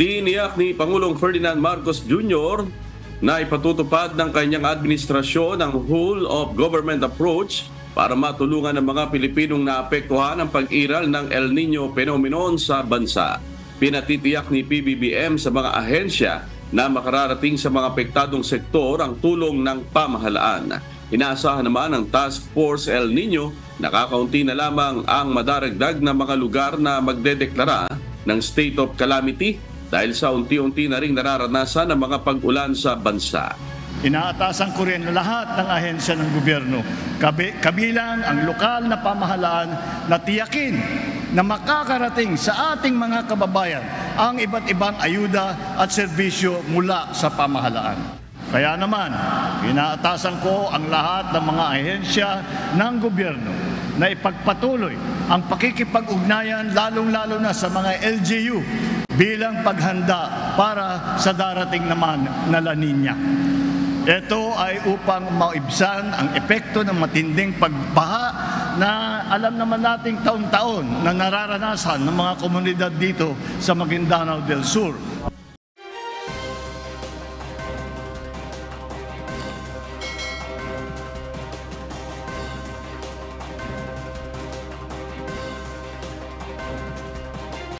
Tiniyak ni Pangulong Ferdinand Marcos Jr. na ipatutupad ng kanyang administrasyon ang whole of government approach para matulungan ang mga Pilipinong naapektuhan ng pag-iral ng El Nino phenomenon sa bansa. Pinatitiyak ni PBBM sa mga ahensya na makararating sa mga apektadong sektor ang tulong ng pamahalaan. Inaasahan naman ng Task Force El Nino na kakaunti na lamang ang madaragdag na mga lugar na magdedeklara ng state of calamity dahil sa unti-unti na ring nararanasan ng mga pag-ulan sa bansa. Inaatasan ko rin lahat ng ahensya ng gobyerno, kabilang ang lokal na pamahalaan na tiyakin na makakarating sa ating mga kababayan ang iba't ibang ayuda at serbisyo mula sa pamahalaan. Kaya naman, inaatasan ko ang lahat ng mga ahensya ng gobyerno na ipagpatuloy ang pakikipag-ugnayan lalong-lalo na sa mga LGU bilang paghanda para sa darating naman na La Niña. Ito ay upang maibsan ang epekto ng matinding pagbaha na alam naman nating taon-taon na nararanasan ng mga komunidad dito sa Maguindanao del Sur.